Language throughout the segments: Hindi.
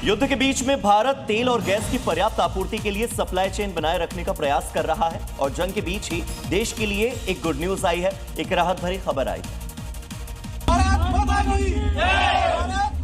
युद्ध के बीच में भारत तेल और गैस की पर्याप्त आपूर्ति के लिए सप्लाई चेन बनाए रखने का प्रयास कर रहा है और जंग के बीच ही देश के लिए एक गुड न्यूज आई है, एक राहत भरी खबर आई है।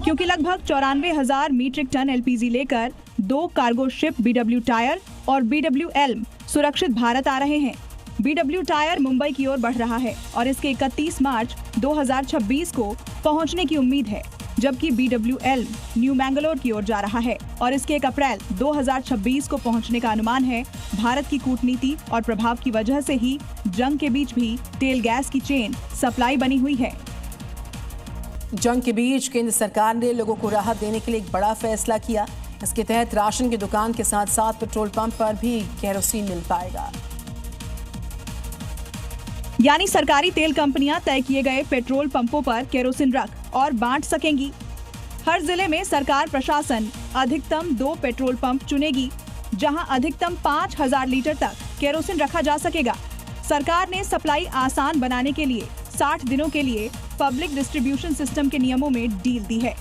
क्योंकि लगभग 94,000 मीट्रिक टन एलपीजी लेकर 2 कार्गो शिप बीडब्ल्यू टायर और बीडब्ल्यू एल्म सुरक्षित भारत आ रहे हैं। बीडब्ल्यू टायर मुंबई की ओर बढ़ रहा है और इसके 31 मार्च 2026 को पहुंचने की उम्मीद है, जबकि बीडब्ल्यू एल्म न्यू मैंगलोर की ओर जा रहा है और इसके 1 अप्रैल 2026 को पहुंचने का अनुमान है। भारत की कूटनीति और प्रभाव की वजह से ही जंग के बीच भी तेल गैस की चेन सप्लाई बनी हुई है। जंग के बीच केंद्र सरकार ने लोगों को राहत देने के लिए एक बड़ा फैसला किया। इसके तहत राशन की दुकान के साथ साथ पेट्रोल पंप पर भी केरोसिन मिल पाएगा। यानी सरकारी तेल कंपनियां तय किए गए पेट्रोल पंपों पर केरोसिन रख और बांट सकेंगी। हर जिले में सरकार प्रशासन अधिकतम 2 पेट्रोल पंप चुनेगी, जहां अधिकतम 5,000 लीटर तक केरोसिन रखा जा सकेगा। सरकार ने सप्लाई आसान बनाने के लिए 60 दिनों के लिए पब्लिक डिस्ट्रीब्यूशन सिस्टम के नियमों में डील दी है,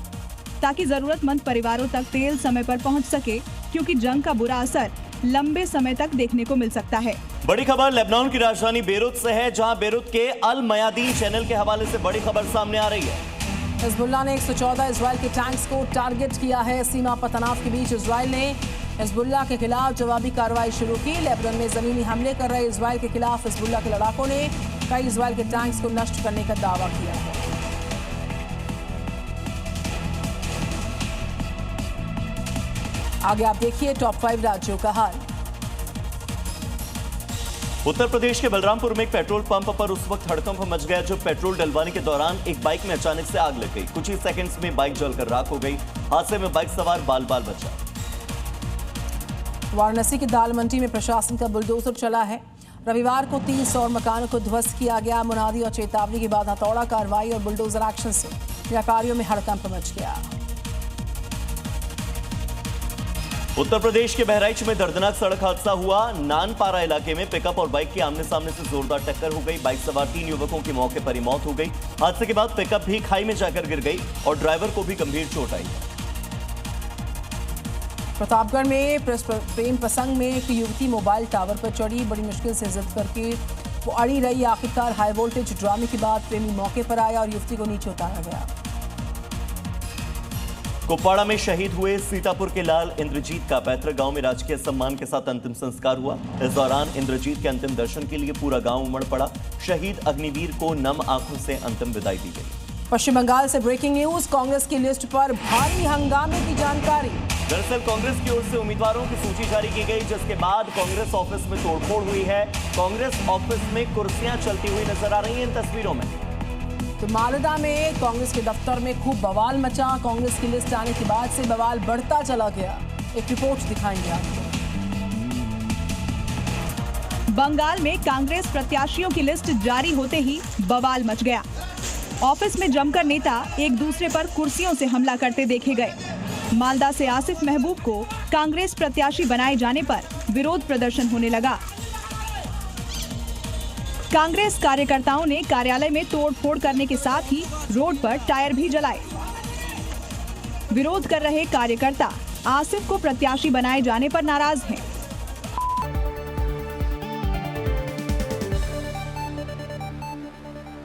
ताकि जरूरतमंद परिवारों तक तेल समय पर पहुंच सके, क्योंकि जंग का बुरा असर लंबे समय तक देखने को मिल सकता है। बड़ी खबर लेबनान की राजधानी बेरूत से है, जहां बेरूत के अल मयादीन चैनल के हवाले से बड़ी खबर सामने आ रही है। हिजबुल्लाह ने 114 इजराइल के टैंक्स को टारगेट किया है। सीमा पर तनाव के बीच इजराइल ने हिजबुल्लाह के खिलाफ जवाबी कार्रवाई शुरू की। लेबनान में जमीनी हमले कर रहे इजराइल के खिलाफ हिजबुल्लाह के लड़ाकों ने कई इजराइल के टैंक्स को नष्ट करने का दावा किया है। आगे आप देखिए टॉप 5 राज्यों का हाल। उत्तर प्रदेश के बलरामपुर में एक पेट्रोल पंप पर उस वक्त हड़कंप मच गया जब पेट्रोल डलवाने के दौरान एक बाइक में अचानक से आग लग गई। कुछ ही सेकंड्स में बाइक जलकर राख हो गई। हादसे में बाइक सवार बाल बाल बचा। वाराणसी की दाल मंडी में प्रशासन का बुलडोजर चला है। रविवार को 300 मकानों को ध्वस्त किया गया। मुनादी और चेतावनी के बाद हथौड़ा कार्रवाई और बुलडोजर एक्शन से व्यापारियों में हड़कंप मच गया। उत्तर प्रदेश के बहराइच में दर्दनाक सड़क हादसा हुआ। नानपारा इलाके में पिकअप और बाइक की आमने सामने से जोरदार टक्कर हो गई। बाइक सवार 3 युवकों की मौके पर ही मौत हो गई। हादसे के बाद पिकअप भी खाई में जाकर गिर गई और ड्राइवर को भी गंभीर चोट आई। प्रतापगढ़ में प्रेम प्रसंग में एक युवती मोबाइल टावर पर चढ़ी। बड़ी मुश्किल से जिद करके वो अड़ी रही। आखिरकार हाई वोल्टेज ड्रामे के बाद प्रेमी मौके पर आया और युवती को नीचे उतारा गया। कुपवाड़ा में शहीद हुए सीतापुर के लाल इंद्रजीत का पैतृक गांव में राजकीय सम्मान के साथ अंतिम संस्कार हुआ। इस दौरान इंद्रजीत के अंतिम दर्शन के लिए पूरा गांव उमड़ पड़ा। शहीद अग्निवीर को नम आंखों से अंतिम विदाई दी गई। पश्चिम बंगाल से ब्रेकिंग न्यूज, कांग्रेस की लिस्ट पर भारी हंगामे की जानकारी। दरअसल कांग्रेस की ओर से उम्मीदवारों की सूची जारी की गई, जिसके बाद कांग्रेस ऑफिस में तोड़फोड़ हुई है। कांग्रेस ऑफिस में कुर्सियां चलती हुई नजर आ रही हैं इन तस्वीरों में। तो मालदा में कांग्रेस के दफ्तर में खूब बवाल मचा। कांग्रेस की लिस्ट आने के बाद से बवाल बढ़ता चला गया। एक रिपोर्ट दिखाएंगे आपको। बंगाल में कांग्रेस प्रत्याशियों की लिस्ट जारी होते ही बवाल मच गया। ऑफिस में जमकर नेता एक दूसरे पर कुर्सियों से हमला करते देखे गए। मालदा से आसिफ महबूब को कांग्रेस प्रत्याशी बनाए जाने पर विरोध प्रदर्शन होने लगा। कांग्रेस कार्यकर्ताओं ने कार्यालय में तोड़फोड़ करने के साथ ही रोड पर टायर भी जलाए। विरोध कर रहे कार्यकर्ता आसिफ को प्रत्याशी बनाए जाने पर नाराज हैं।